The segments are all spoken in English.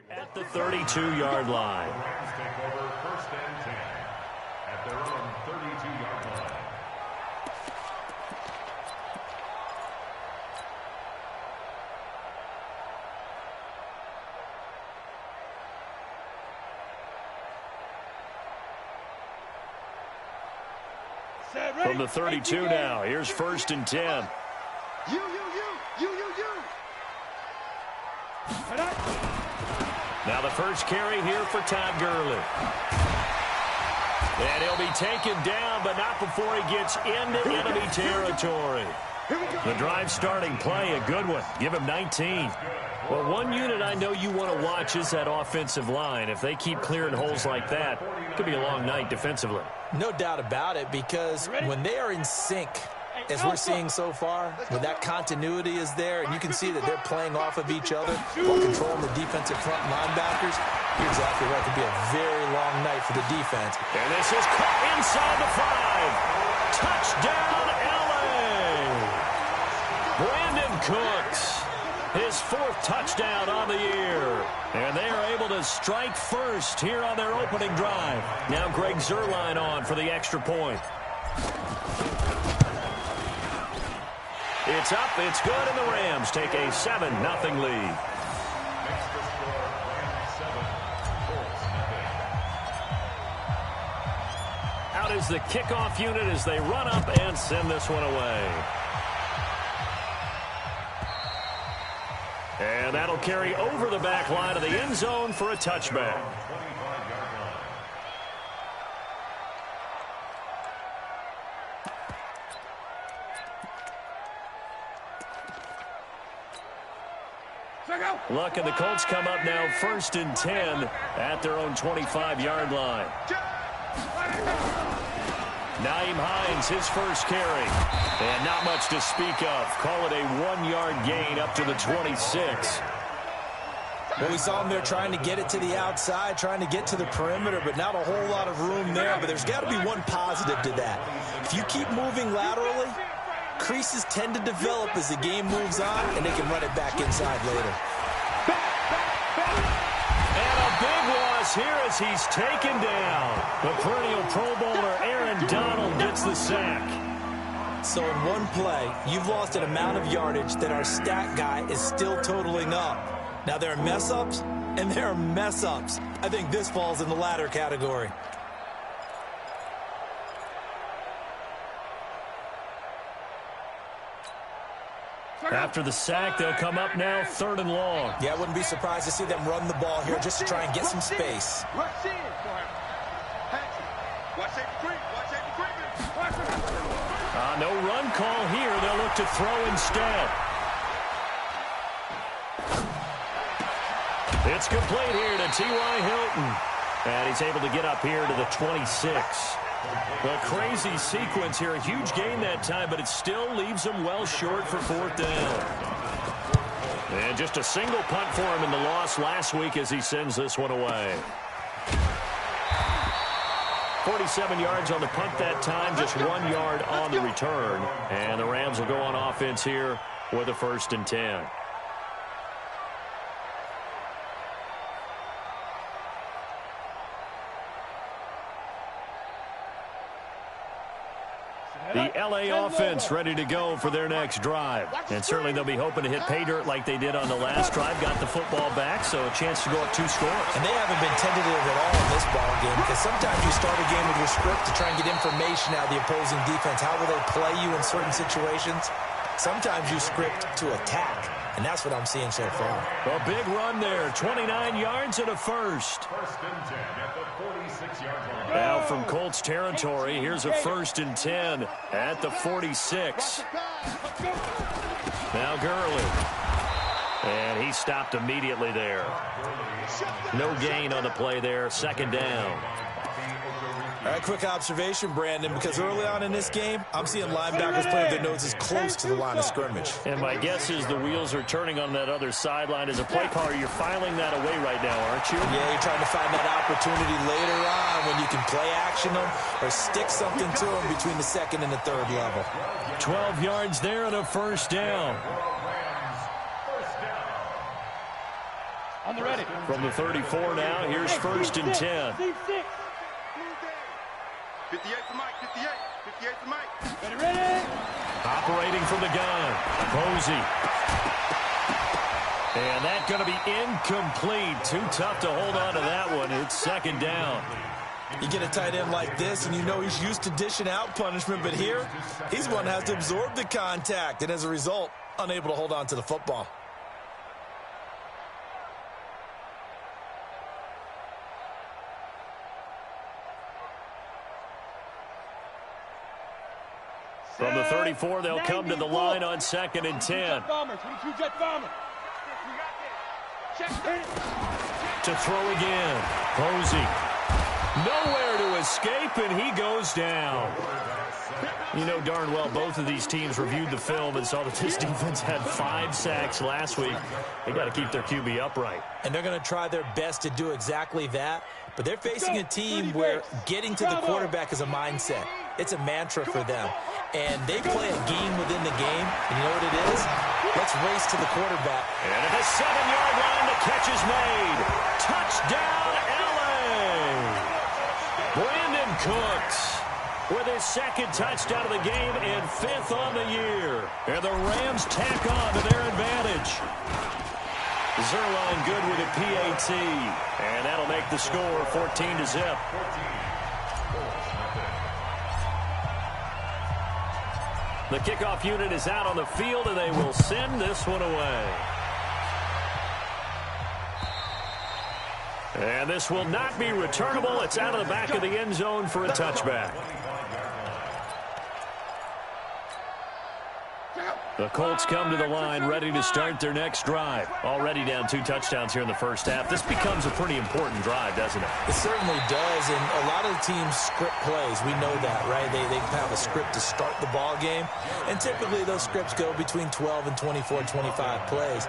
At the 32-yard line. Rams take over first and 10 at their own 32-yard line. From the 32 now, here's first and 10. You. Now the first carry here for Todd Gurley. And he'll be taken down, but not before he gets into enemy territory. The drive starting play, a good one. Give him 19. Well, one unit I know you want to watch is that offensive line. If they keep clearing holes like that, it could be a long night defensively. No doubt about it, because when they are in sync, as we're seeing so far, when that continuity is there, and you can see that they're playing off of each other while controlling the defensive front linebackers, you're exactly right. It could be a very long night for the defense. And this is caught inside the 5. Touchdown, L.A. Brandon Cooks, his 4th touchdown on the year. And they are able to strike first here on their opening drive. Now Greg Zuerlein on for the extra point. It's up, it's good, and the Rams take a 7-0 lead. Out is the kickoff unit as they run up and send this one away. And that'll carry over the back line of the end zone for a touchback. Luck, and the Colts come up now first and 10 at their own 25-yard line. Nyheim Hines, his first carry. And not much to speak of. Call it a 1-yard gain up to the 26. Well, we saw him there trying to get it to the outside, trying to get to the perimeter, but not a whole lot of room there. But there's got to be one positive to that. If you keep moving laterally, creases tend to develop as the game moves on, and they can run it back inside later. And a big loss here as he's taken down. The perennial Pro Bowler Aaron Donald gets the sack. So in one play, you've lost an amount of yardage that our stat guy is still totaling up. Now, there are mess-ups, and there are mess-ups. I think this falls in the latter category. After the sack, they'll come up now 3rd and long. Yeah, I wouldn't be surprised to see them run the ball here just to try and get some space. No run call here. They'll look to throw instead. It's complete here to T.Y. Hilton. And he's able to get up here to the 26. A crazy sequence here. A huge gain that time, but it still leaves him well short for 4th down. And just a single punt for him in the loss last week as he sends this one away. 47 yards on the punt that time, just 1 yard on the return. And the Rams will go on offense here with a 1st and 10. The L.A. offense ready to go for their next drive. And certainly they'll be hoping to hit pay dirt like they did on the last drive. Got the football back, so a chance to go up 2 scores. And they haven't been tentative at all in this ball game, because sometimes you start a game with your script to try and get information out of the opposing defense. How will they play you in certain situations? Sometimes you script to attack, and that's what I'm seeing so far. A big run there, 29 yards and a first. 1st and 10 at the 46-yard line. Now from Colts territory, here's a 1st and 10 at the 46. Now Gurley. And he stopped immediately there. No gain on the play there, 2nd down. All right, quick observation, Brandon, because early on in this game, I'm seeing linebackers play with their noses close to the line of scrimmage. And my guess is the wheels are turning on that other sideline. As a play caller, you're filing that away right now, aren't you? Yeah, you're trying to find that opportunity later on when you can play action them or stick something to them between the 2nd and the 3rd level. 12 yards there and a 1st down. From the 34 now, here's 1st and 10. 58 to Mike, 58 to Mike. Ready. Operating from the gun, Posey. And that's going to be incomplete. Too tough to hold on to that one. It's 2nd down. You get a tight end like this, and you know he's used to dishing out punishment, but here, he's one that has to absorb the contact, and as a result, unable to hold on to the football. From the 34, they'll come to the line on 2nd and 10. To throw again. Posey. Nowhere to escape, and he goes down. You know darn well both of these teams reviewed the film and saw that this defense had 5 sacks last week. They got to keep their QB upright. And they're going to try their best to do exactly that, but they're facing a team where getting to the quarterback is a mindset. It's a mantra for them. And they play a game within the game, and you know what it is? Let's race to the quarterback. And at the 7-yard line, the catch is made. Touchdown, L.A. Brandon Cooks with his 2nd touchdown of the game and 5th on the year. And the Rams tack on to their advantage. Zerline good with a PAT. And that'll make the score 14-0. The kickoff unit is out on the field, and they will send this one away. And this will not be returnable. It's out of the back of the end zone for a touchback. The Colts come to the line ready to start their next drive. Already down 2 touchdowns here in the first half. This becomes a pretty important drive, doesn't it? It certainly does, and a lot of the teams script plays. We know that, right? They have a script to start the ball game, and typically those scripts go between 12 and 24, 25 plays.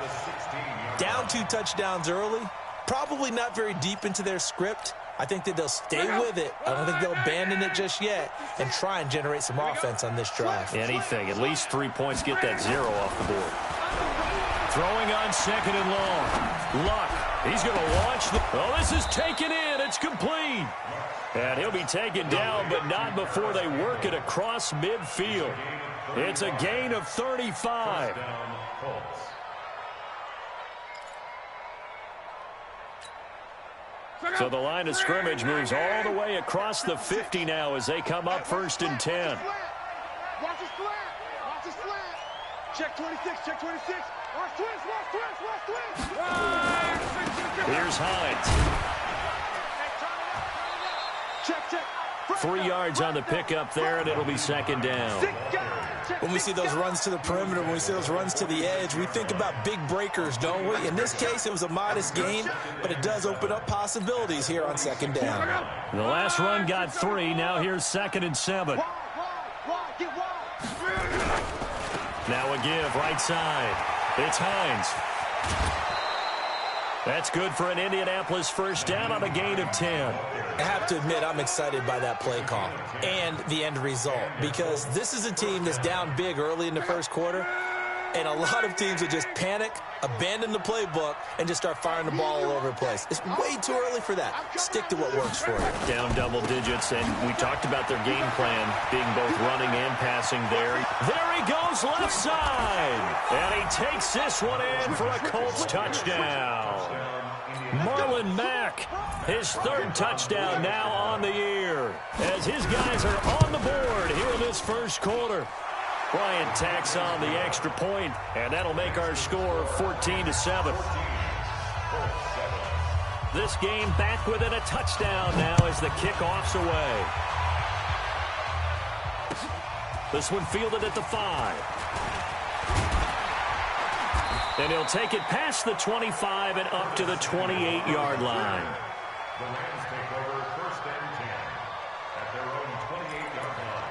Down 2 touchdowns early, probably not very deep into their script. I think that they'll stay with it. I don't think they'll abandon it just yet and try and generate some offense on this drive. Anything. At least 3 points. Get that 0 off the board. Throwing on 2nd and long. Luck. He's going to launch. Oh, this is taken in. It's complete. And he'll be taken down, but not before they work it across midfield. It's a gain of 35. So the line of scrimmage moves all the way across the 50 now as they come up 1st and 10. Watch his flat. Watch his flat. Check 26. Check 26. Watch twist. Watch twist. Here's Hines. Check. 3 yards on the pickup there, and it'll be 2nd down. When we see those runs to the perimeter, when we see those runs to the edge, we think about big breakers, don't we? In this case, it was a modest gain, but it does open up possibilities here on 2nd down. The last run got 3. Now here's 2nd and 7. Now a give right side. It's Hines. That's good for an Indianapolis 1st down on a gain of 10. I have to admit, I'm excited by that play call and the end result, because this is a team that's down big early in the 1st quarter, and a lot of teams will just panic, abandon the playbook, and just start firing the ball all over the place. It's way too early for that. Stick to what works for you. Down double digits, and we talked about their game plan being both running and passing there. There he goes left side, and he takes this one in for a Colts touchdown. Marlon Mack, his 3rd touchdown now on the year, as his guys are on the board here in this 1st quarter. Bryant tacks on the extra point, and that'll make our score 14-7. This game back within a touchdown now as the kickoff's away. This one fielded at the 5. And he'll take it past the 25 and up to the 28-yard line. The Rams take over 1st and 10 at their own 28-yard line.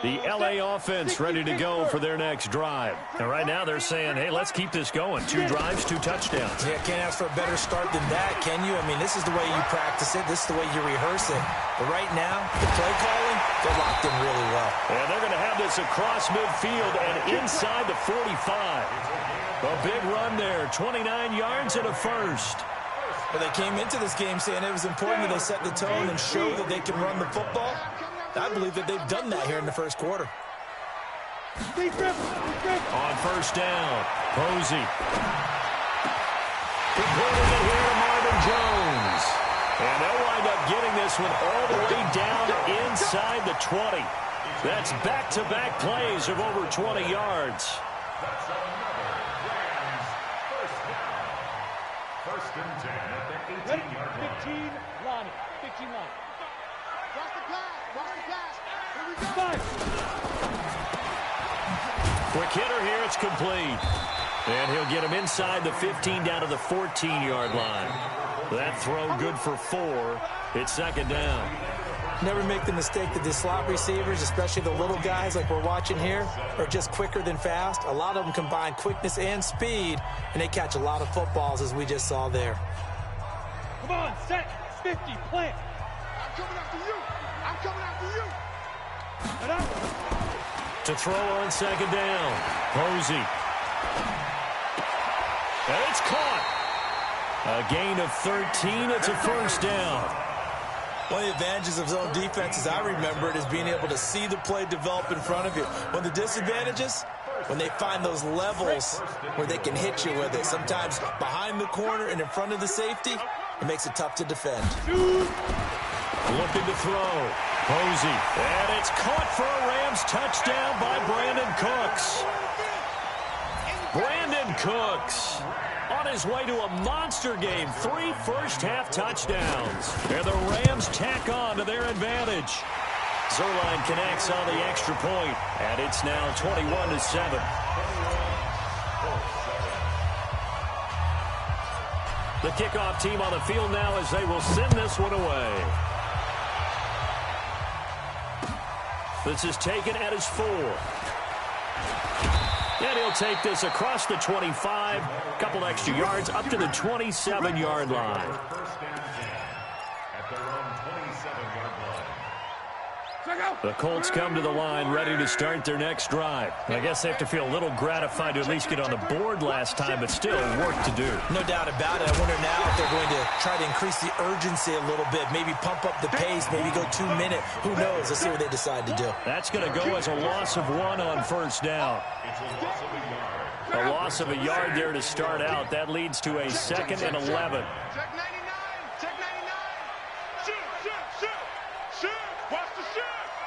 The L.A. offense ready to go for their next drive. And right now they're saying, hey, let's keep this going. 2 drives, 2 touchdowns. Yeah, can't ask for a better start than that, can you? I mean, this is the way you practice it. This is the way you rehearse it. But right now, the play calling, They're locked in really well. And they're going to have this across midfield and inside the 45. A big run there, 29 yards and a first. Well, they came into this game saying it was important that they set the tone and show that they can run the football. I believe that they've done that here in the first quarter. On first down, Posey. Completed it here to Marvin Jones. And they'll wind up getting this one all the way down inside the 20. That's back-to-back plays of over 20 yards. That's another Rams first down. First and 10 at the 18-yard line. 15 line. 15 line. Watch the pass. Watch the pass. Here we go. Quick hitter here. It's complete. And he'll get him inside the 15 down to the 14-yard line. That throw good for 4. It's second down. Never make the mistake that the slot receivers, especially the little guys like we're watching here, are just quicker than fast. A lot of them combine quickness and speed, and they catch a lot of footballs, as we just saw there. Come on, set. 50, plant. I'm coming after you. I'm coming after you. And up. To throw on second down. Posey. And it's caught. A gain of 13. It's a first down. One of the advantages of zone defense, as I remember it, is being able to see the play develop in front of you. One of the disadvantages, when they find those levels where they can hit you with it. Sometimes behind the corner and in front of the safety, it makes it tough to defend. Looking to throw. Posey. And it's caught for a Rams touchdown by Brandon Cooks. Brandon Cooks on his way to a monster game. 3 first-half touchdowns. And the Rams tack on to their advantage. Zerline connects on the extra point, and it's now 21-7. The kickoff team on the field now as they will send this one away. This is taken at his 4. And he'll take this across the 25, a couple extra yards, up to the 27-yard line. First and 10 at their own 27-yard line. The Colts come to the line ready to start their next drive. I guess they have to feel a little gratified to at least get on the board last time, but still work to do. No doubt about it. I wonder now if they're going to try to increase the urgency a little bit, maybe pump up the pace, maybe go 2 minutes. Who knows? Let's see what they decide to do. That's going to go as a loss of 1 on first down. It's a loss of a yard. A loss of a yard there to start out. That leads to a 2nd and 11. Check 99. Check 99. Shoot, shoot, shoot. Shoot. Watch the shoot.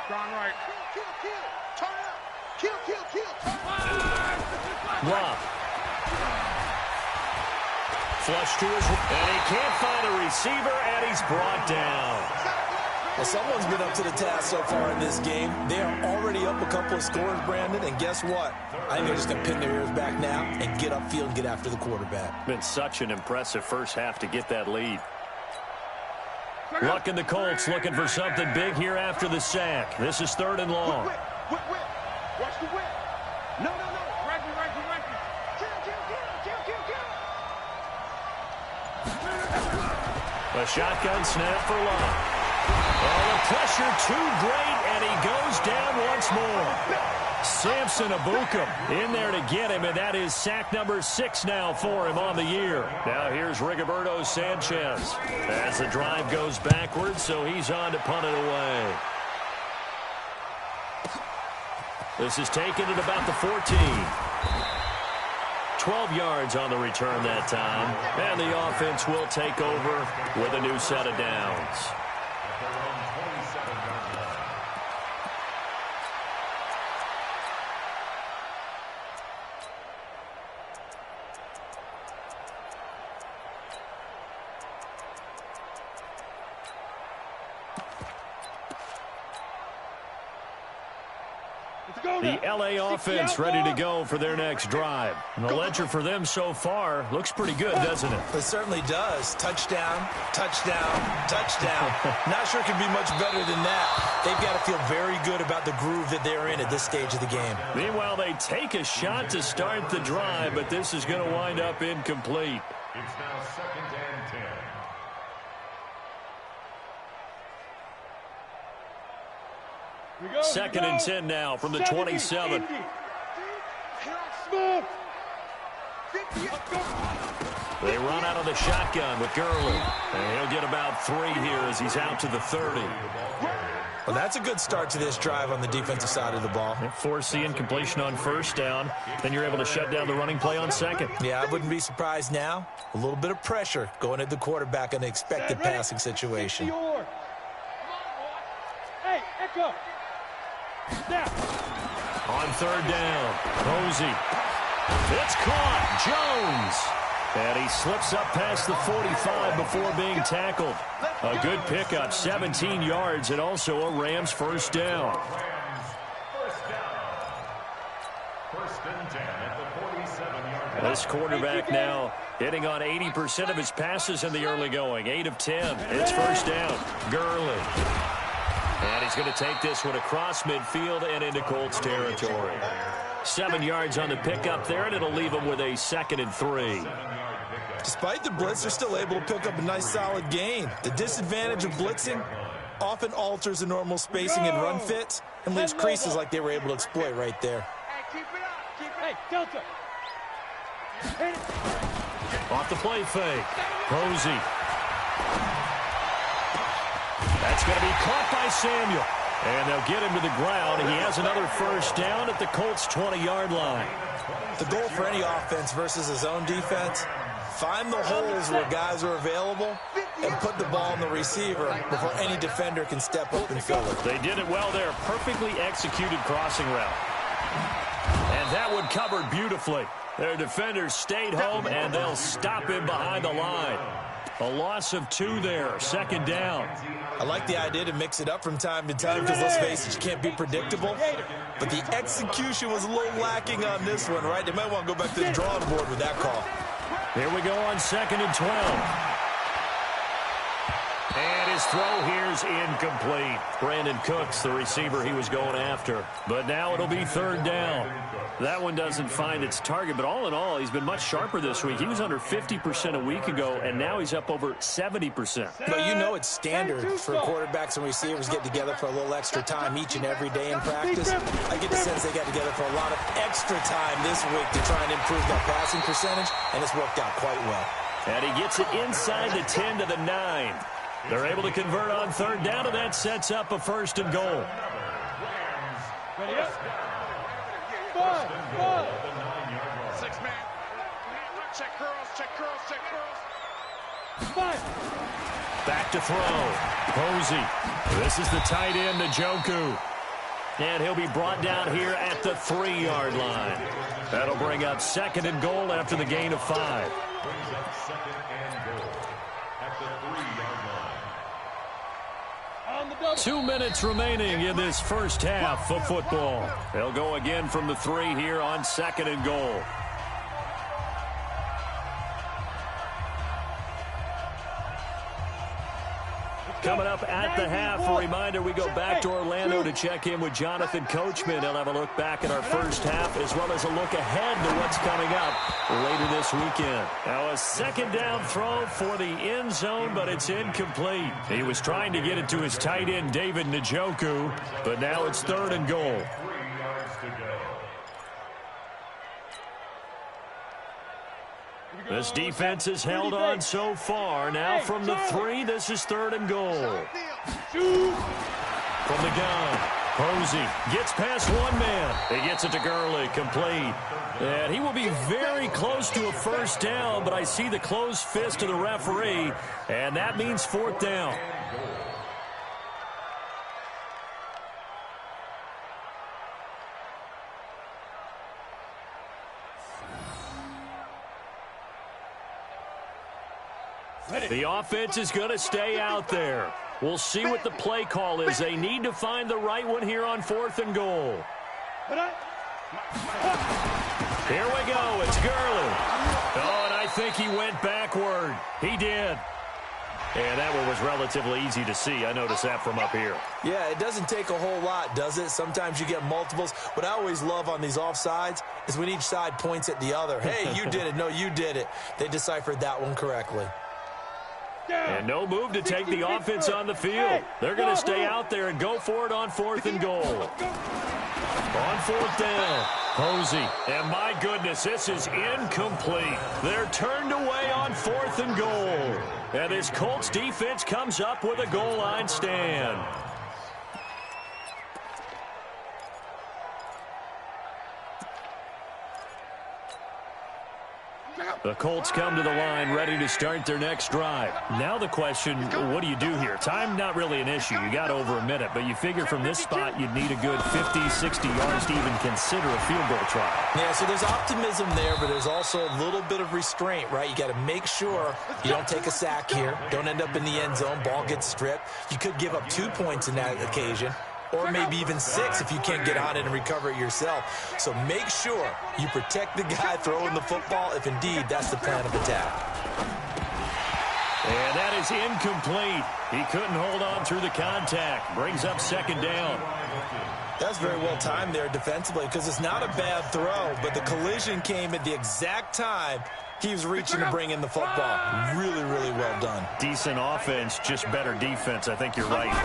Gone right. Kill, kill, kill. Turn it up. Kill, kill, kill. Turn it up. Rob. Flush to his... And he can't find a receiver, and he's brought down. Well, someone's been up to the task so far in this game. They are already up a couple of scores, Brandon, and guess what? I think they're just going to pin their ears back now and get upfield and get after the quarterback. Been such an impressive first half to get that lead. Luck and the Colts looking for something big here after the sack. This is 3rd and long. Whip. Watch the whip. No. Right. Kill. A shotgun snap for Luck. Oh, the pressure too great, and he goes down once more. Samson Abukum in there to get him, and that is sack number 6 now for him on the year. Now here's Rigoberto Sanchez as the drive goes backwards, so he's on to punt it away. This is taken at about the 14. 12 yards on the return that time, and the offense will take over with a new set of downs. At their own 27-yard line. The LA offense ready to go for their next drive. And the ledger for them so far looks pretty good, doesn't it? It certainly does. Touchdown, touchdown, touchdown. Not sure it can be much better than that. They've got to feel very good about the groove that they're in at this stage of the game. Meanwhile, they take a shot to start the drive, but this is going to wind up incomplete. It's now 2nd and 10. 2nd and 10 now from the 27. They run out of the shotgun with Gurley. And he'll get about 3 here as he's out to the 30. Well, that's a good start to this drive on the defensive side of the ball. Force the incompletion on 1st down. Then you're able to shut down the running play on 2nd. Yeah, I wouldn't be surprised now. A little bit of pressure going at the quarterback in an expected passing situation. Hey, Echo. On 3rd down, Posey. It's caught. Jones. And he slips up past the 45 before being tackled. A good pickup, 17 yards, and also a Rams 1st down. This quarterback now hitting on 80% of his passes in the early going. 8 of 10. It's 1st down. Gurley. And he's going to take this one across midfield and into Colts territory. 7 yards on the pickup there, and it'll leave him with a 2nd and 3. Despite the blitz, they're still able to pick up a nice solid gain. The disadvantage of blitzing often alters the normal spacing and run fits and leaves creases like they were able to exploit right there. Hey, Delta. Off the play fake. Posey. That's going to be caught by Samuel. And they'll get him to the ground. He has another 1st down at the Colts' 20-yard line. The goal for any offense versus his own defense, find the holes where guys are available and put the ball on the receiver before any defender can step up and fill it. They did it well there. Perfectly executed crossing route. And that one covered beautifully. Their defenders stayed home, and they'll stop him behind the line. A loss of 2 there, 2nd down. I like the idea to mix it up from time to time because, let's face it, you can't be predictable. But the execution was a little lacking on this one, right? They might want to go back to the drawing board with that call. Here we go on 2nd and 12. And his throw here's incomplete. Brandon Cooks, the receiver he was going after. But now it'll be 3rd down. That one doesn't find its target, but all in all, he's been much sharper this week. He was under 50% a week ago, and now he's up over 70%. But you know it's standard for quarterbacks and receivers get together for a little extra time each and every day in practice. I get the sense they got together for a lot of extra time this week to try and improve that passing percentage, and it's worked out quite well. And he gets it inside the 10 to the 9. They're able to convert on 3rd down, and that sets up a 1st and goal. Ready up. 5. 6 man. Check curls, check curls, check curls. 5. Back to throw. Posey. This is the tight end, Njoku. And he'll be brought down here at the 3-yard line. That'll bring up 2nd and goal after the gain of 5. 2 minutes remaining in this 1st half of football. They'll go again from the 3 here on 2nd and goal. Coming up at the half, a reminder, we go back to Orlando to check in with Jonathan Coachman. He'll have a look back at our 1st half as well as a look ahead to what's coming up later this weekend. Now a 2nd down throw for the end zone, but it's incomplete. He was trying to get it to his tight end, David Njoku, but now it's 3rd and goal. This defense has held on so far. Now from the 3, this is 3rd and goal. From the gun, Posey gets past one man. He gets it to Gurley, complete. And he will be very close to a 1st down, but I see the closed fist of the referee, and that means 4th down. The offense is going to stay out there. We'll see what the play call is. They need to find the right one here on 4th and goal. Here we go. It's Gurley. Oh, and I think he went backward. He did. And that one was relatively easy to see. I noticed that from up here. Yeah, it doesn't take a whole lot, does it? Sometimes you get multiples. What I always love on these offsides is when each side points at the other. Hey, you did it. No, you did it. They deciphered that one correctly. And no move to take the offense on the field. They're going to stay out there and go for it on 4th and goal. On 4th down, Posey. And my goodness, this is incomplete. They're turned away on 4th and goal. And this Colts defense comes up with a goal line stand. The Colts come to the line ready to start their next drive. Now the question, what do you do here? Time not really an issue. You got over a minute, but you figure from this spot you'd need a good 50, 60 yards to even consider a field goal try. Yeah, so there's optimism there, but there's also a little bit of restraint, right? You got to make sure you don't take a sack here. Don't end up in the end zone. Ball gets stripped. You could give up 2 points in that occasion, or maybe even 6 if you can't get on it and recover it yourself. So make sure you protect the guy throwing the football if indeed that's the plan of attack. And that is incomplete. He couldn't hold on through the contact. Brings up 2nd down. That's very well timed there defensively because it's not a bad throw, but the collision came at the exact time he was reaching to bring in the football. Really, really well done. Decent offense, just better defense. I think you're right.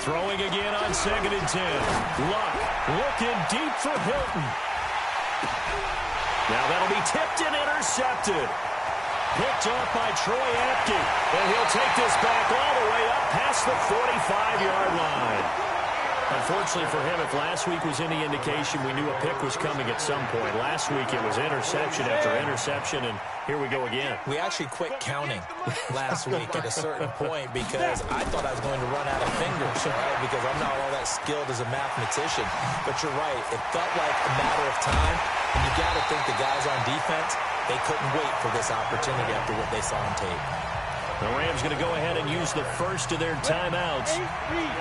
Throwing again on 2nd and 10. Luck looking deep for Hilton. Now that'll be tipped and intercepted. Picked off by Troy Apke. And he'll take this back all the way up past the 45-yard line. Unfortunately for him, if last week was any indication, we knew a pick was coming at some point. Last week it was interception after interception, and here we go again. We actually quit counting last week at a certain point because I thought I was going to run out of fingers, right? Because I'm not all that skilled as a mathematician. But you're right. It felt like a matter of time, and you got to think the guys on defense, they couldn't wait for this opportunity after what they saw on tape. The Rams going to go ahead and use the first of their timeouts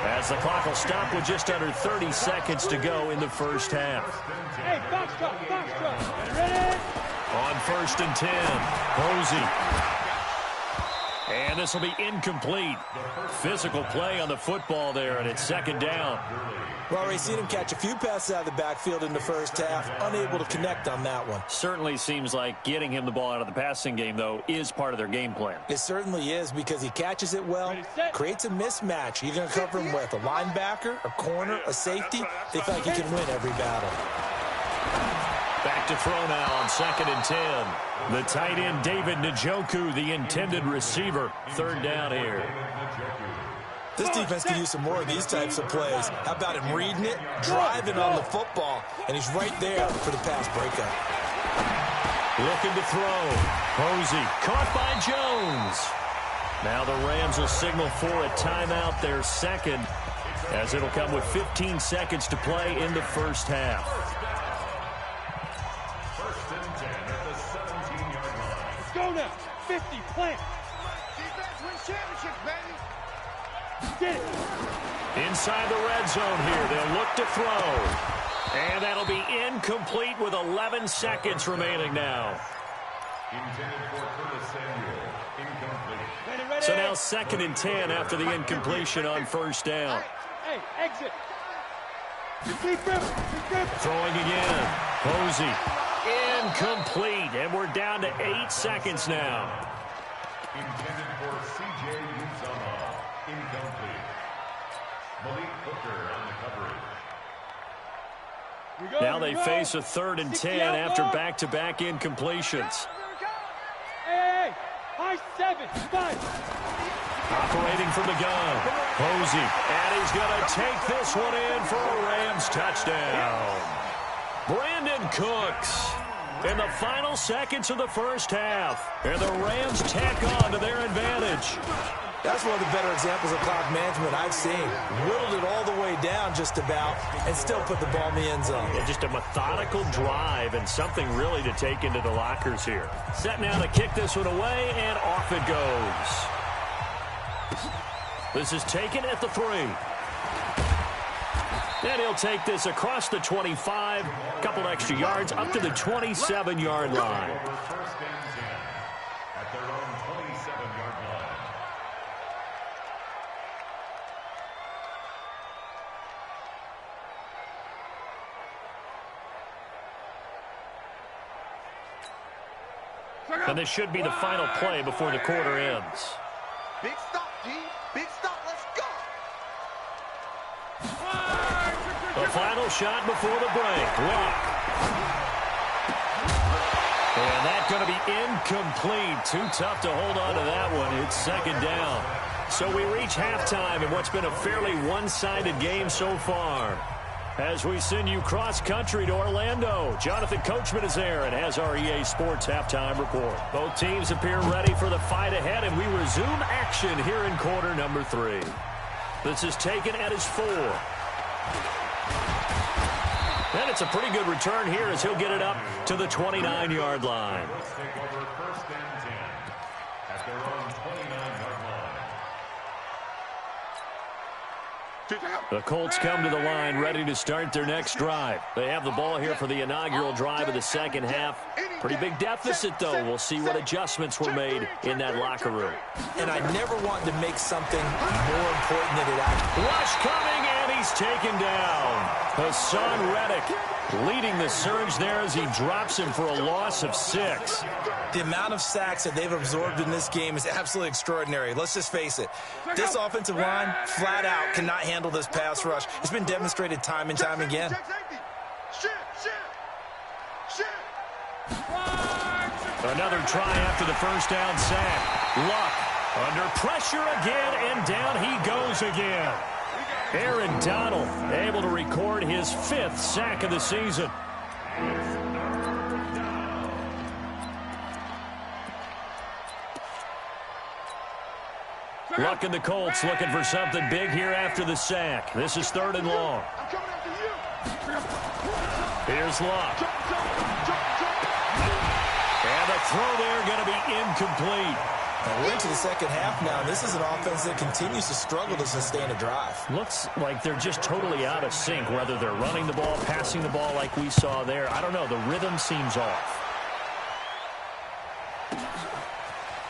as the clock will stop with just under 30 seconds to go in the first half. Hey, box truck, ready? On 1st and 10, Posey. And this will be incomplete. Physical play on the football there, and it's 2nd down. Well, we've seen him catch a few passes out of the backfield in the first half, unable to connect on that one. Certainly seems like getting him the ball out of the passing game, though, is part of their game plan. It certainly is because he catches it well, creates a mismatch. You're going to cover him with a linebacker, a corner, a safety. They feel like he can win every battle. Back to throw now on 2nd and 10. The tight end, David Njoku, the intended receiver. 3rd down here. This defense can use some more of these types of plays. How about him reading it, driving on the football, and he's right there for the pass breakup. Looking to throw. Posey caught by Jones. Now the Rams will signal for a timeout, their 2nd, as it'll come with 15 seconds to play in the first half. 1st and 10 at the 17-yard line. Let's go now. 50, plant. Defense wins championships, baby. Get it. Inside the red zone here, they'll look to throw. And that'll be incomplete with 11 seconds remaining now. Intended for Curtis Samuel. Incomplete. Ready. So now 2nd and 10 after the incompletion on 1st down. Hey, exit. Deep grip. Throwing again. Posey. Incomplete. And we're down to 8 seconds now. Intended for C.J. Uzama. Incomplete. Malik Hooker on the coverage. Now they face a 3rd and 10 after back-to-back incompletions. Hey, high 7, 5. Operating from the gun. Posey. And he's going to take this one in for a Rams touchdown. Brandon Cooks in the final seconds of the first half. And the Rams tack on to their advantage. That's one of the better examples of clock management I've seen. Whittled it all the way down just about and still put the ball in the end zone. Yeah, just a methodical drive and something really to take into the lockers here. Set now to kick this one away, and off it goes. This is taken at the 3. And he'll take this across the 25, a couple extra yards, up to the 27-yard line. First and 10 at their own 27-yard line. And this should be the final play before the quarter ends. Big stop, D. Big stop. Let's go. The final shot before the break. Lock. And that's going to be incomplete. Too tough to hold on to that one. It's second down. So we reach halftime in what's been a fairly one-sided game so far. As we send you cross-country to Orlando, Jonathan Coachman is there and has our EA Sports halftime report. Both teams appear ready for the fight ahead, and we resume action here in quarter number 3. This is taken at his 4. And it's a pretty good return here as he'll get it up to the 29-yard line. Take over first and 10 at their own 29-yard line. The Colts come to the line ready to start their next drive. They have the ball here for the inaugural drive of the second half. Pretty big deficit, though. We'll see what adjustments were made in that locker room. And I never want to make something more important than it actually is. Rush coming, and he's taken down. Hassan Reddick leading the surge there as he drops him for a loss of 6. The amount of sacks that they've absorbed in this game is absolutely extraordinary. Let's just face it. This offensive line, flat out, cannot handle this pass rush. It's been demonstrated time and time again. Another try after the first down sack. Luck under pressure again, and down he goes again. Aaron Donald able to record his 5th sack of the season. Luck and the Colts looking for something big here after the sack. This is 3rd and long. Here's Luck. And the throw there going to be incomplete. And we're into the second half now. This is an offense that continues to struggle to sustain a drive. Looks like they're just totally out of sync, whether they're running the ball, passing the ball like we saw there. I don't know. The rhythm seems off.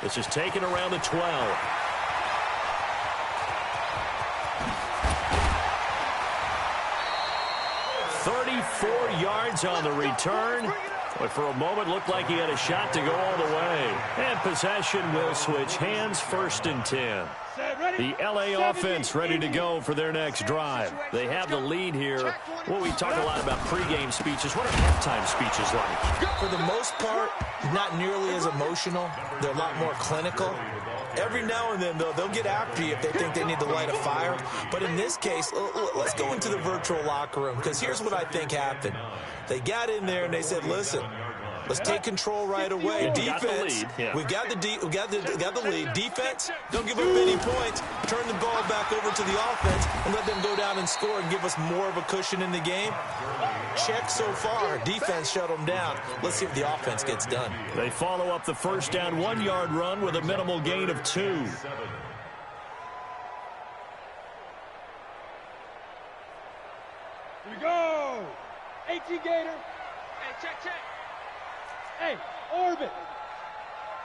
This is taken around the 12. 34 yards on the return. But for a moment, looked like he had a shot to go all the way. And possession will switch hands, 1st and 10. The L.A. offense ready to go for their next drive. They have the lead here. Well, we talk a lot about pregame speeches. What are halftime speeches like? For the most part, not nearly as emotional. They're a lot more clinical. Every now and then, though, they'll get after you if they think they need to light a fire. But in this case, let's go into the virtual locker room, because here's what I think happened. They got in there and they said, listen, let's take control right away. Defense, we've got the lead. Defense, don't give up any points. Turn the ball back over to the offense and let them go down and score and give us more of a cushion in the game. Check so far. Defense shut them down. Let's see if the offense gets done. They follow up the first down 1-yard run with a minimal gain of 2. Here we go. 18 Gator. Hey, check. Hey, orbit.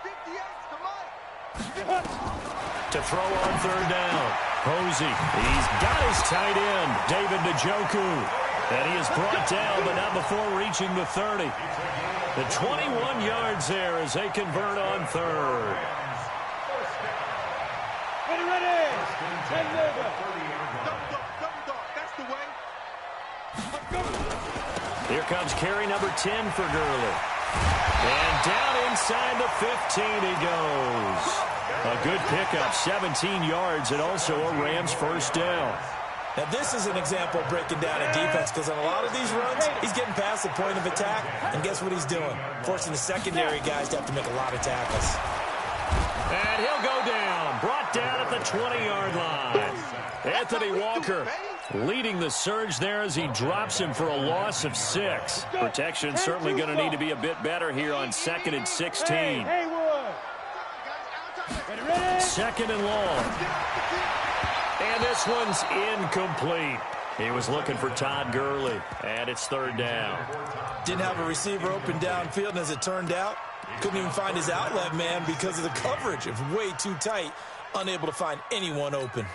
58 to Mike. To throw on 3rd down. Posey, he's got his tight end, David Njoku. And he is brought down, but not before reaching the 30. The 21 yards there as they convert on 3rd. Ready. That's the way. Here comes carry number 10 for Gurley. And down inside the 15 he goes. A good pickup, 17 yards, and also a Rams first down. Now, this is an example of breaking down a defense, because on a lot of these runs, he's getting past the point of attack, and guess what he's doing? Forcing the secondary guys to have to make a lot of tackles. And he'll go down, brought down at the 20-yard line. Anthony Walker leading the surge there as he drops him for a loss of 6. Protection certainly going to need to be a bit better here on 2nd and 16. 2nd and long. And this one's incomplete. He was looking for Todd Gurley, and it's 3rd down. Didn't have a receiver open downfield, and as it turned out, couldn't even find his outlet man because of the coverage. It was way too tight, unable to find anyone open.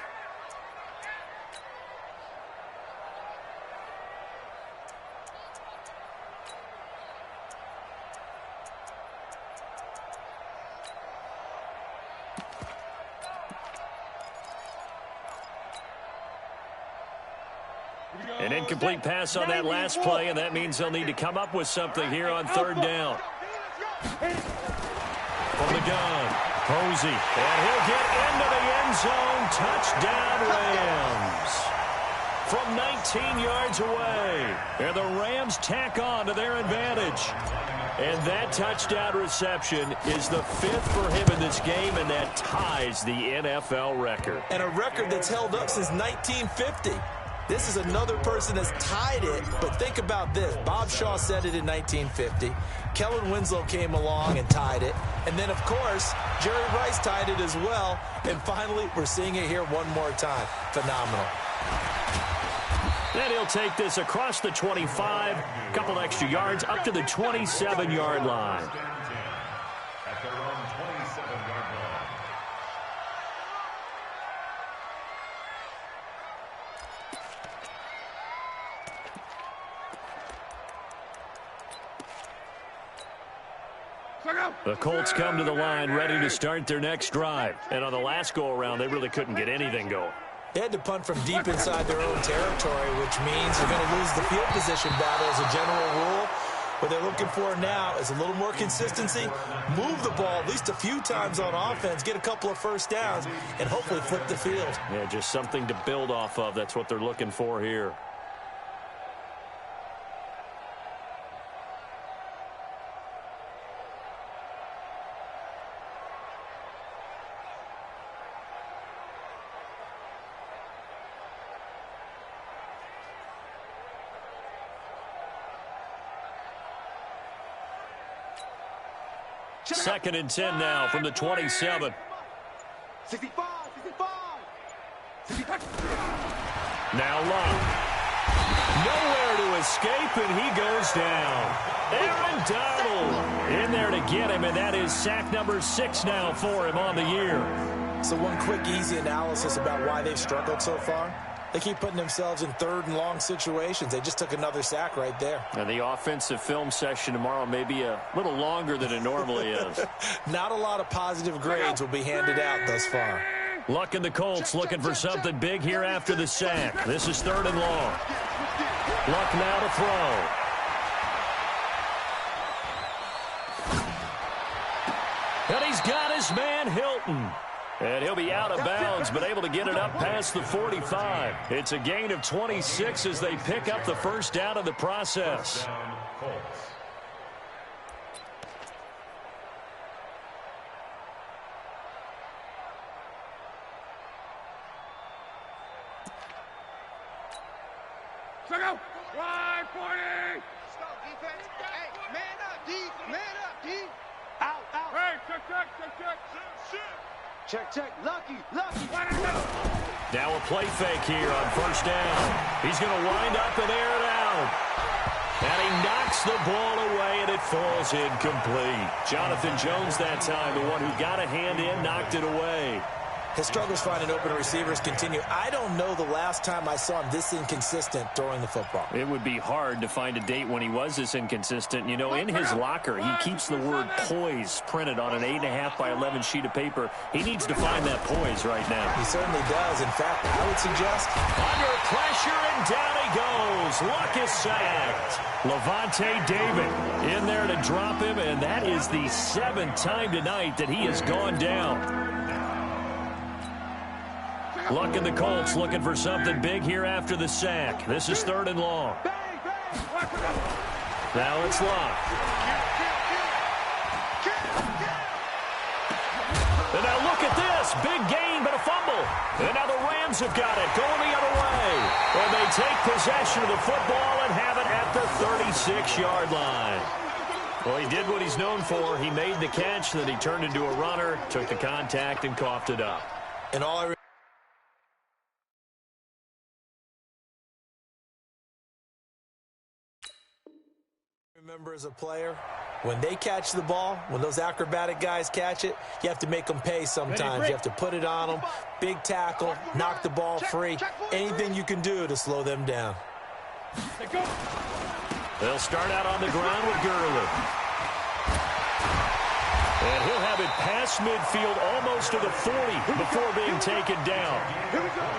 An incomplete pass on that last play, and that means they'll need to come up with something here on third down. From the gun, Posey, and he'll get into the end zone. Touchdown, Rams. From 19 yards away. And the Rams tack on to their advantage. And that touchdown reception is the 5th for him in this game, and that ties the NFL record. And a record that's held up since 1950. This is another person that's tied it, but think about this. Bob Shaw said it in 1950. Kellen Winslow came along and tied it. And then, of course, Jerry Rice tied it as well. And finally, we're seeing it here one more time. Phenomenal. And he'll take this across the 25, a couple extra yards, up to the 27-yard line. At their own 27-yard line. The Colts come to the line ready to start their next drive. And on the last go-around, they really couldn't get anything going. They had to punt from deep inside their own territory, which means they're going to lose the field position battle as a general rule. What they're looking for now is a little more consistency, move the ball at least a few times on offense, get a couple of first downs, and hopefully flip the field. Yeah, just something to build off of. That's what they're looking for here. Second and 10 now from the 27. 65, 65. Now Love. Nowhere to escape, and he goes down. Aaron Donald in there to get him, and that is sack number 6 now for him on the year. So one quick, easy analysis about why they've struggled so far. They keep putting themselves in third and long situations. They just took another sack right there. And the offensive film session tomorrow may be a little longer than it normally is. Not a lot of positive grades will be handed out thus far. Luck in the Colts looking for something big here after the sack. This is third and long. Luck now to throw. And he's got his man Hilton. And he'll be out of bounds, but able to get it up past the 45. It's a gain of 26 as they pick up the first down in the process. Check out. Wide 40. Stop, defense. Hey, man up, D. Man up, D. Out, out. Hey, check, check, check, check. Shoot. Check, check. Lucky, lucky. Now a play fake here on first down. He's going to wind up and air it out. And he knocks the ball away, and it falls incomplete. Jonathan Jones that time, the one who got a hand in, knocked it away. His struggles finding open receivers continue. I don't know the last time I saw him this inconsistent throwing the football. It would be hard to find a date when he was this inconsistent. You know, in his locker, he keeps the word poise printed on an 8.5 by 11 sheet of paper. He needs to find that poise right now. He certainly does. In fact, I would suggest... Under pressure, and down he goes. Luck is sacked. Levante David in there to drop him, and that is the 7th time tonight that he has gone down. Luck in the Colts looking for something big here after the sack. This is third and long. Now it's Luck. And now look at this. Big gain, but a fumble. And now the Rams have got it, going the other way. And they take possession of the football and have it at the 36-yard line. Well, he did what he's known for. He made the catch, then he turned into a runner, took the contact, and coughed it up. And all I remember as a player, when they catch the ball, when those acrobatic guys catch it, you have to make them pay sometimes. You have to put it on them, big tackle, knock the ball free, anything you can do to slow them down. They'll start out on the ground with Gurley. And he'll have it past midfield, almost to the 40 before being taken down.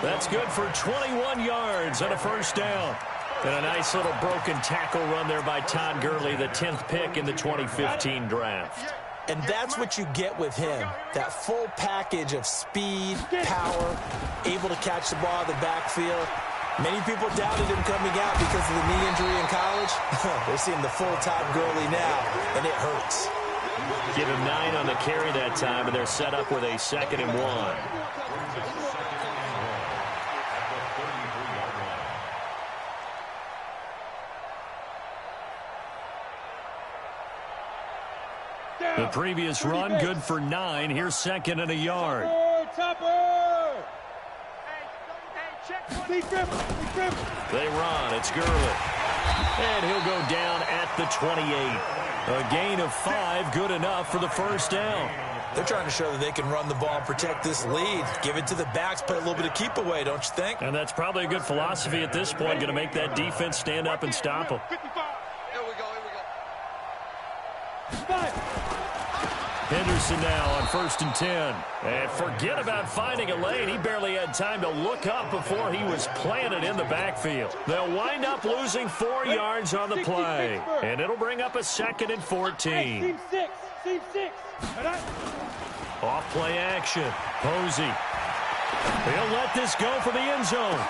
That's good for 21 yards and a first down. And a nice little broken tackle run there by Todd Gurley, the 10th pick in the 2015 draft. And that's what you get with him, that full package of speed, power, able to catch the ball in the backfield. Many people doubted him coming out because of the knee injury in college. They're seeing the full Todd Gurley now, and it hurts. Give him 9 on the carry that time, and they're set up with a 2nd and 1. The previous run, good for 9. Here's 2nd and a yard. They run. It's Gurley. And he'll go down at the 28. A gain of 5, good enough for the first down. They're trying to show that they can run the ball and protect this lead. Give it to the backs, play a little bit of keep away, don't you think? And that's probably a good philosophy at this point, going to make that defense stand up and stop them. Henderson now on 1st and 10. And forget about finding a lane. He barely had time to look up before he was planted in the backfield. They'll wind up losing 4 yards on the play. And it'll bring up a 2nd and 14. Off play action. Posey. He'll let this go for the end zone.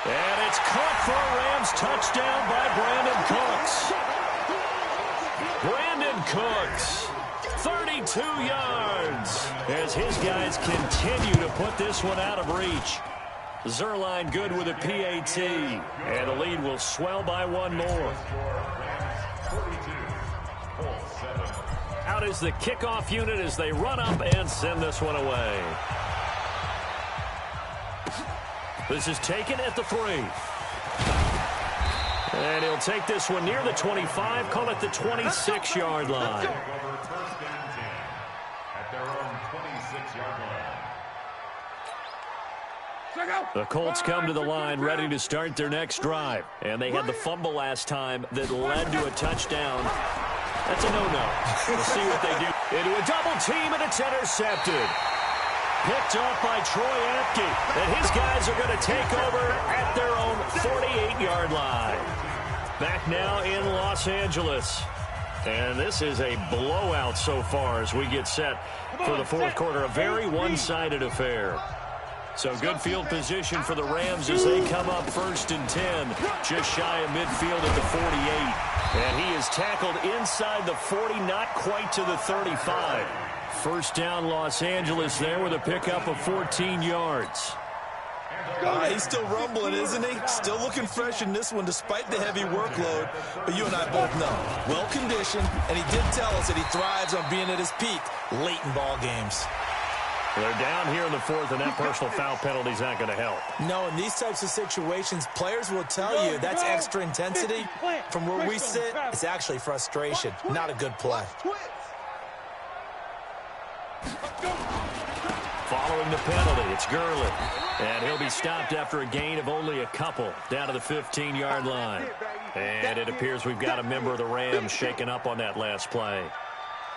And it's caught for a Rams touchdown by Brandon Cooks. Brandon Cooks. 32 yards as his guys continue to put this one out of reach. Zerline good with a PAT, and the lead will swell by 1 more. Out is the kickoff unit as they run up and send this one away. This is taken at the 3. And he'll take this one near the 25, call it the 26-yard line. The Colts come to the line ready to start their next drive. And they had the fumble last time that led to a touchdown. That's a no-no. We'll see what they do. Into a double team, and it's intercepted. Picked off by Troy Apke. And his guys are going to take over at their own 48-yard line. Back now in Los Angeles. And this is a blowout so far as we get set for the 4th quarter. A very one-sided affair. So good field position for the Rams as they come up 1st and 10. Just shy of midfield at the 48. And he is tackled inside the 40, not quite to the 35. First down Los Angeles there with a pickup of 14 yards. He's still rumbling, isn't he? Still looking fresh in this one despite the heavy workload. But you and I both know, well-conditioned, and he did tell us that he thrives on being at his peak late in ball games. They're down here in the 4th, and that personal foul penalty is not going to help. No, in these types of situations, players will tell you that's extra intensity. From where we sit, it's actually frustration, not a good play. Following the penalty, it's Gurley. And he'll be stopped after a gain of only a couple down to the 15-yard line. And it appears we've got a member of the Rams shaken up on that last play.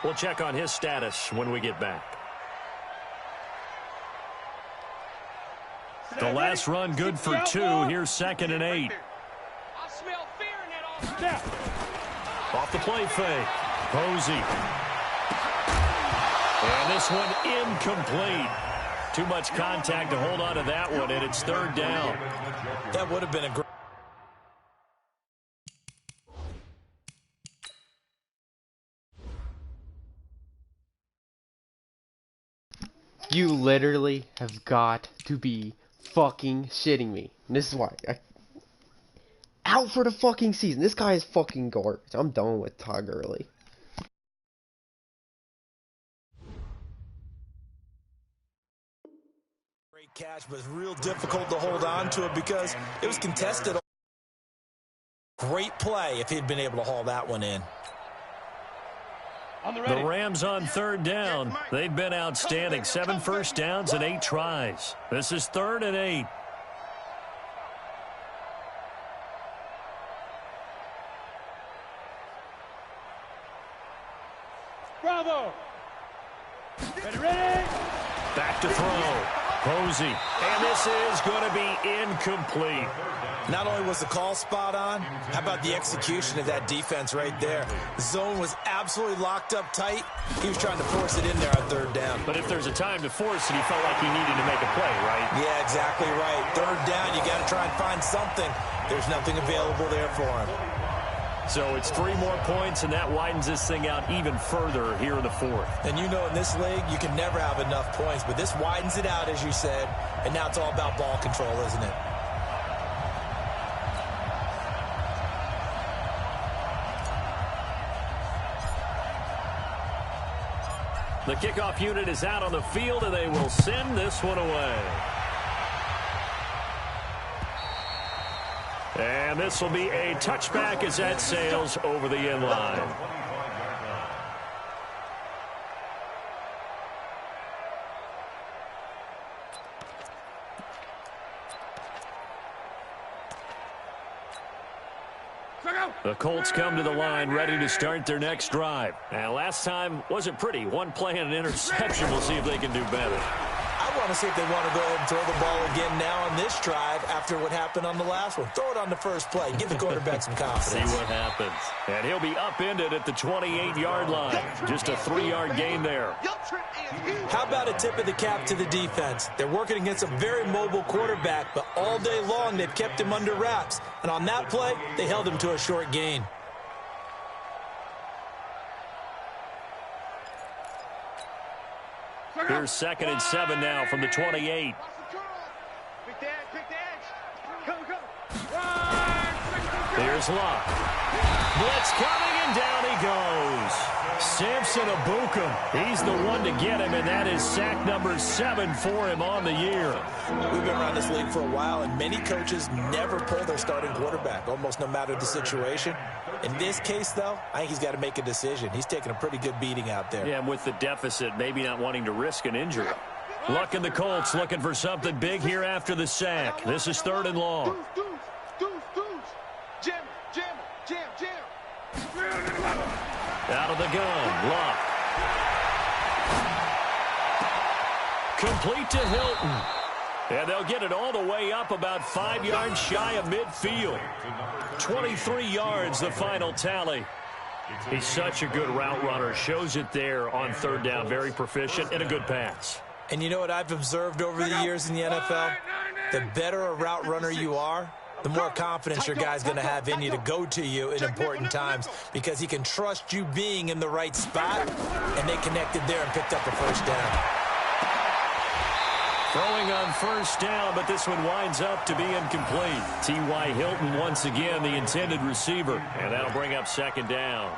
We'll check on his status when we get back. The last run good for 2. Here's 2nd and 8. Off the play fake. Posey. And this one incomplete. Too much contact to hold on to that one, and it's 3rd down. That would have been a great... You literally have got to be fucking shitting me. And this is why. Out for the fucking season. This guy is fucking garbage. I'm done with Todd Gurley. Great catch, but it's real difficult to hold on to it because it was contested. Great play if he'd been able to haul that one in. The Rams on 3rd down. They've been outstanding. 7 first downs and 8 tries. This is 3rd and 8. Bravo! to throw. Posey. And this is going to be incomplete. Not only was the call spot on, how about the execution of that defense right there? The zone was absolutely locked up tight. He was trying to force it in there on third down. But if there's a time to force it, he felt like he needed to make a play, right? Yeah, exactly right. Third down, you got to try and find something. There's nothing available there for him. So it's 3 more points, and that widens this thing out even further here in the fourth. And you know in this league, you can never have enough points, but this widens it out, as you said, and now it's all about ball control, isn't it? The kickoff unit is out on the field, and they will send this one away. And this will be a touchback as that sails over the end line. The Colts come to the line ready to start their next drive. And last time wasn't pretty. One play and an interception. We'll see if they can do better. I want to see if they want to go ahead and throw the ball again now on this drive after what happened on the last one. Throw it on the first play. Give the quarterback some confidence. See what happens. And he'll be upended at the 28-yard line. Just a 3-yard gain there. How about a tip of the cap to the defense? They're working against a very mobile quarterback, but all day long they've kept him under wraps. And on that play, they held him to a short gain. Here's 2nd and 7 now from the 28. Here's Luck. Blitz coming, and down he goes. Samson Abukum. He's the one to get him, and that is sack number 7 for him on the year. We've been around this league for a while, and many coaches never pull their starting quarterback, almost no matter the situation. In this case, though, I think he's got to make a decision. He's taking a pretty good beating out there. Yeah, and with the deficit, maybe not wanting to risk an injury. Luck and the Colts looking for something big here after the sack. This is 3rd and long. Out of the gun, Luck. Complete to Hilton. And they'll get it all the way up about 5 yards shy of midfield. 23 yards, the final tally. He's such a good route runner. Shows it there on 3rd down. Very proficient and a good pass. And you know what I've observed over the years in the NFL? The better a route runner you are, the more confidence your guy's going to have in you to go to you in important times because he can trust you being in the right spot, and they connected there and picked up a first down. Throwing on 1st down, but this one winds up to be incomplete. T.Y. Hilton once again the intended receiver, and that'll bring up 2nd down.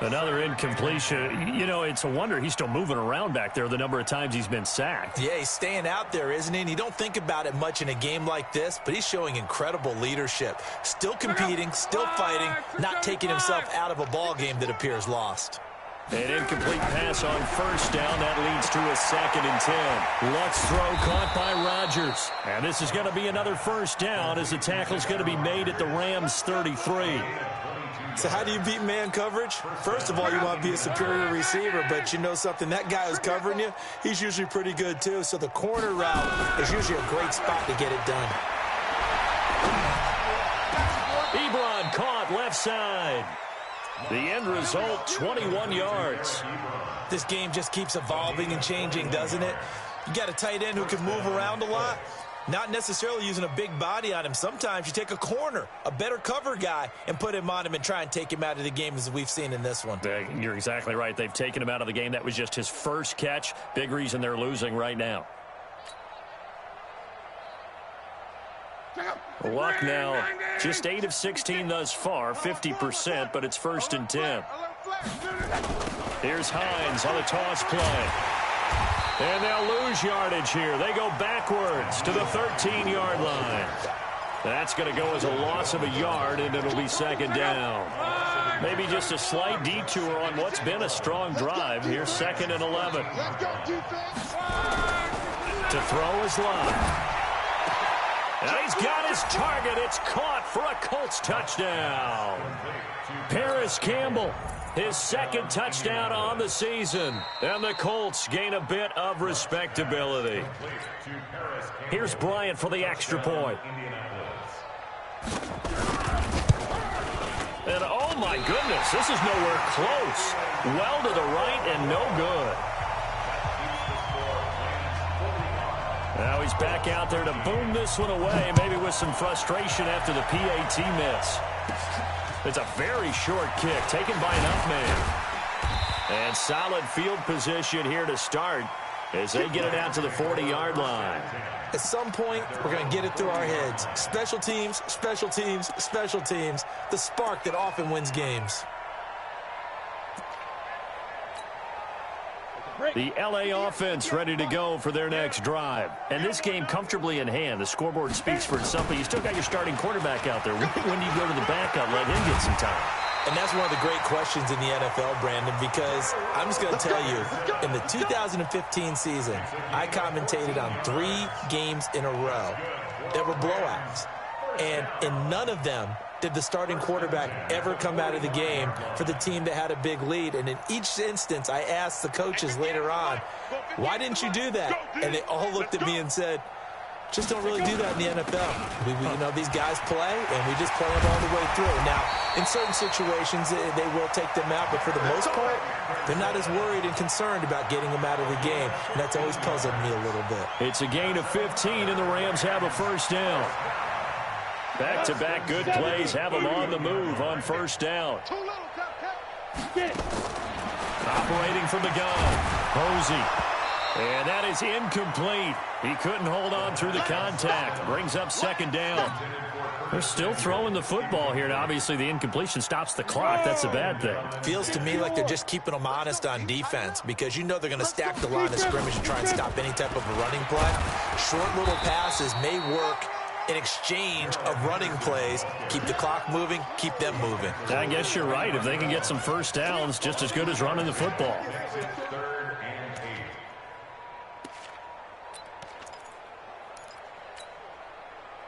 Another incompletion. You know, it's a wonder he's still moving around back there the number of times he's been sacked. Yeah, he's staying out there, isn't he? And you don't think about it much in a game like this, but he's showing incredible leadership. Still competing, still fighting, not taking himself out of a ball game that appears lost. An incomplete pass on 1st down. That leads to a 2nd and 10. Luck's throw caught by Rodgers. And this is going to be another 1st down as the tackle's going to be made at the Rams' 33. So how do you beat man coverage? First of all, you want to be a superior receiver, but you know something, that guy who's covering you, he's usually pretty good too. So the corner route is usually a great spot to get it done. Ebron caught left side. The end result, 21 yards. This game just keeps evolving and changing, doesn't it? You got a tight end who can move around a lot, not necessarily using a big body on him. Sometimes you take a corner, a better cover guy, and put him on him and try and take him out of the game as we've seen in this one. You're exactly right. They've taken him out of the game. That was just his first catch. Big reason they're losing right now. Luck now just 8 of 16 thus far, 50%, but it's 1st and 10. Here's Hines on the toss play. And they'll lose yardage here. They go backwards to the 13-yard line. That's going to go as a loss of a yard, and it'll be 2nd down. Maybe just a slight detour on what's been a strong drive. Here's 2nd and 11. To throw is Luck. And he's got his target. It's caught for a Colts touchdown. Paris Campbell, his second touchdown on the season. And the Colts gain a bit of respectability. Here's Bryant for the extra point. And oh my goodness, this is nowhere close. Well to the right and no good. Now he's back out there to boom this one away, maybe with some frustration after the PAT miss. It's a very short kick taken by an up man. And solid field position here to start as they get it out to the 40-yard line. At some point, we're going to get it through our heads. Special teams, special teams, special teams. The spark that often wins games. The LA offense ready to go for their next drive. And this game comfortably in hand. The scoreboard speaks for itself, but you still got your starting quarterback out there. When do you go to the backup, let him get some time? And that's one of the great questions in the NFL, Brandon, because I'm just going to tell you, in the 2015 season, I commentated on 3 games in a row that were blowouts. And in none of them did the starting quarterback ever come out of the game for the team that had a big lead. And in each instance, I asked the coaches later on, why didn't you do that? And they all looked at me and said, just don't really do that in the NFL. You know, these guys play, and we just play them all the way through. Now, in certain situations, they will take them out, but for the most part, they're not as worried and concerned about getting them out of the game, and that's always puzzled me a little bit. It's a gain of 15, and the Rams have a first down. Back-to-back good plays have them on the move on first down. Operating from the gun, Posey. And that is incomplete. He couldn't hold on through the contact. Brings up second down. They're still throwing the football here. Now, obviously, the incompletion stops the clock. That's a bad thing. Feels to me like they're just keeping them honest on defense because you know they're going to stack the line of scrimmage and try and stop any type of a running play. Short little passes may work in exchange of running plays. Keep the clock moving, keep them moving. I guess you're right. If they can get some first downs, just as good as running the football.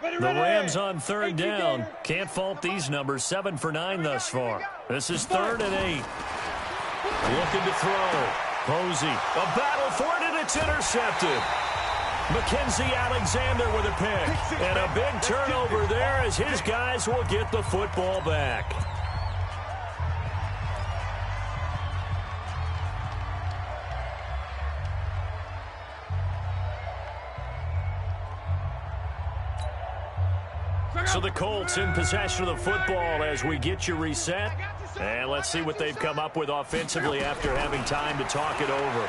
The Rams on third down. Can't fault these numbers. 7 for 9 thus far. This is 3rd and 8. Looking to throw. Posey. A battle for it, and it's intercepted. Mackenzie Alexander with a pick. And a big turnover there as his guys will get the football back. So the Colts in possession of the football as we get you reset. And let's see what they've come up with offensively after having time to talk it over.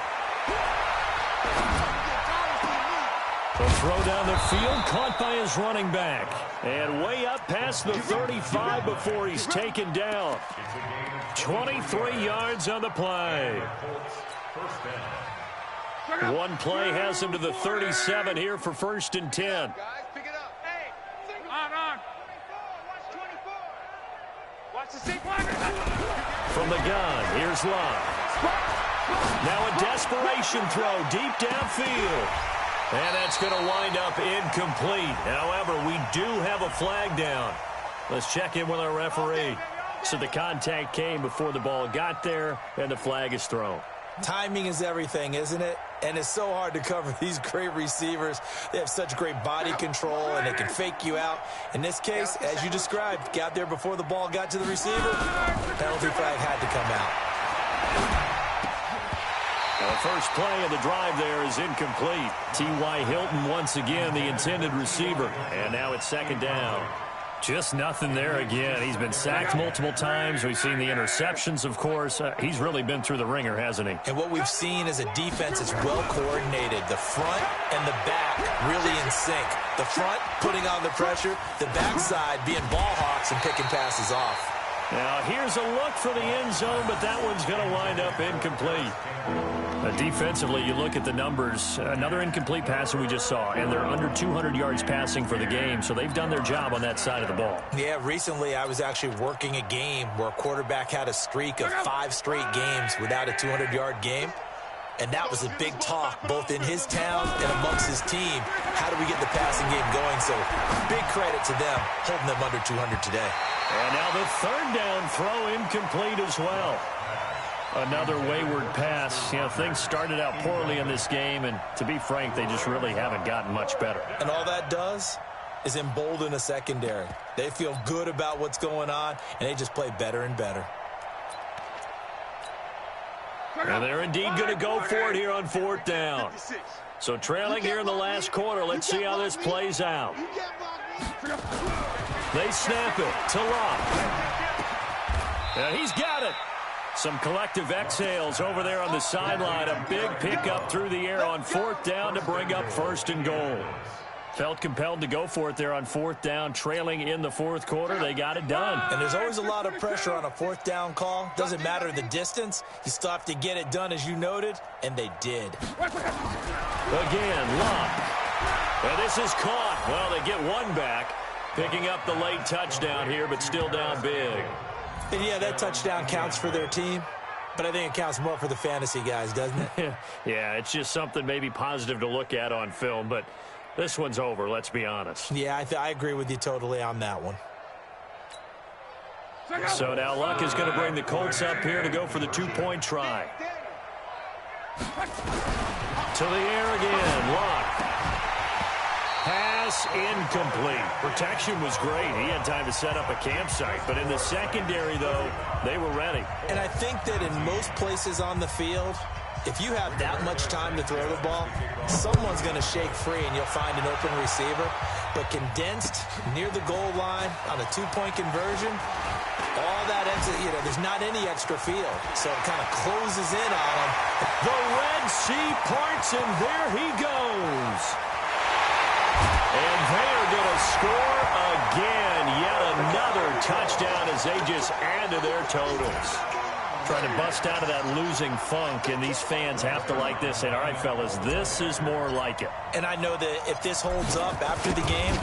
The throw down the field, caught by his running back. And way up past the 35 before he's taken down. 23 yards on the play. One play has him to the 37 here for 1st and 10. From the gun, here's Love. Now a desperation throw deep downfield. And that's going to wind up incomplete. However, we do have a flag down. Let's check in with our referee. So the contact came before the ball got there, and the flag is thrown. Timing is everything, isn't it? And it's so hard to cover these great receivers. They have such great body control, and they can fake you out. In this case, as you described, got there before the ball got to the receiver. Penalty flag had to come out. Now the first play of the drive there is incomplete. T.Y. Hilton once again the intended receiver. And now it's 2nd down. Just nothing there again. He's been sacked multiple times. We've seen the interceptions, of course. He's really been through the ringer, hasn't he? And what we've seen is a defense that's well coordinated. The front and the back really in sync. The front putting on the pressure. The backside being ball hawks and picking passes off. Now here's a look for the end zone, but that one's going to wind up incomplete. Defensively, you look at the numbers. Another incomplete pass that we just saw, and they're under 200 yards passing for the game, so they've done their job on that side of the ball. Yeah, recently I was actually working a game where a quarterback had a streak of 5 straight games without a 200-yard game. And that was a big talk, both in his town and amongst his team. How do we get the passing game going? So big credit to them, holding them under 200 today. And now the third down throw incomplete as well. Another wayward pass. You know, things started out poorly in this game, and to be frank, they just really haven't gotten much better. And all that does is embolden a secondary. They feel good about what's going on, and they just play better and better. And they're indeed going to go for it here on fourth down. So trailing here in the last quarter, let's see how this plays out. They snap it to Locke. And he's got it. Some collective exhales over there on the sideline. A big pickup through the air on fourth down to bring up first and goal. Felt compelled to go for it there on fourth down, trailing in the fourth quarter. They got it done. And there's always a lot of pressure on a fourth down call. Doesn't matter the distance. You still have to get it done, as you noted, and they did. Again, Locke. And this is caught. Well, they get one back, picking up the late touchdown here, but still down big. And yeah, that touchdown counts for their team, but I think it counts more for the fantasy guys, doesn't it? Yeah, it's just something maybe positive to look at on film, but this one's over, let's be honest. Yeah, I agree with you totally on that one. So now Luck is going to bring the Colts up here to go for the two-point try. To the air again, Luck. Pass incomplete. Protection was great. He had time to set up a campsite. But in the secondary, though, they were ready. And I think that in most places on the field, if you have that much time to throw the ball, someone's going to shake free and you'll find an open receiver. But condensed near the goal line on a two-point conversion, all that exit, there's not any extra field. So it kind of closes in on them. The Red Sea parts, and there he goes. And they are going to score again. Yet another touchdown as they just add to their totals. Trying to bust out of that losing funk, and these fans have to like this. And all right, fellas, this is more like it. And I know that if this holds up after the game,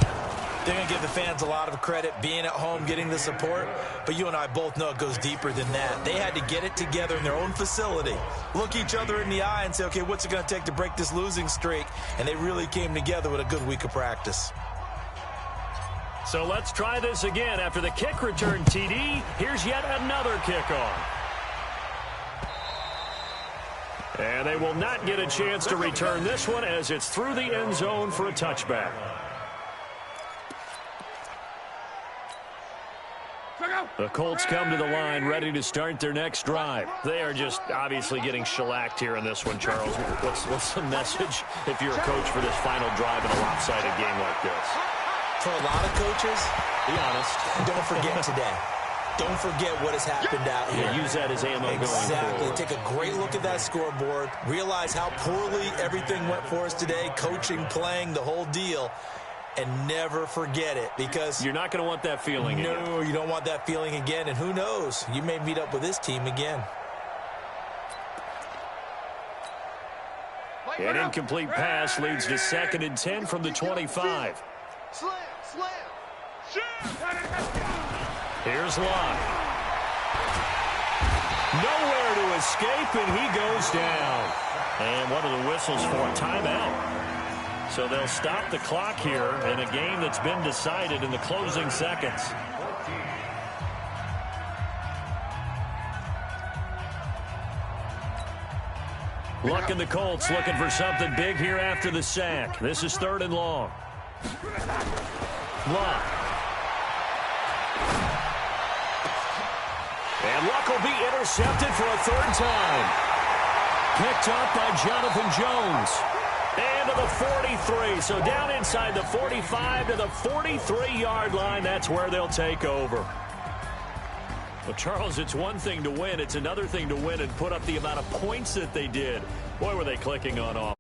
they're going to give the fans a lot of credit, being at home, getting the support. But you and I both know it goes deeper than that. They had to get it together in their own facility, look each other in the eye and say, okay, what's it going to take to break this losing streak? And they really came together with a good week of practice. So let's try this again. After the kick return TD, here's yet another kickoff. And they will not get a chance to return this one as it's through the end zone for a touchback. The Colts come to the line ready to start their next drive. They are just obviously getting shellacked here in this one, Charles. What's the message if you're a coach for this final drive in a lopsided game like this? For a lot of coaches, be honest, don't forget today. Don't forget what has happened out here. Yeah, use that as ammo going forward. Exactly. Take a great look at that scoreboard. Realize how poorly everything went for us today. Coaching, playing, the whole deal. And never forget it, because you're not going to want that feeling again. No, you don't want that feeling again. And who knows? You may meet up with this team again. An incomplete pass leads to 2nd and 10 from the 25. Slam. Here's Locke. Nowhere to escape, and he goes down. And what are the whistles for? Timeout. So they'll stop the clock here in a game that's been decided in the closing seconds. Luck and the Colts looking for something big here after the sack. This is 3rd and long. Luck. And Luck will be intercepted for a 3rd time. Picked up by Jonathan Jones. And to the 43. So down inside the 45 to the 43-yard line. That's where they'll take over. Well, Charles, it's one thing to win. It's another thing to win and put up the amount of points that they did. Boy, were they clicking on off.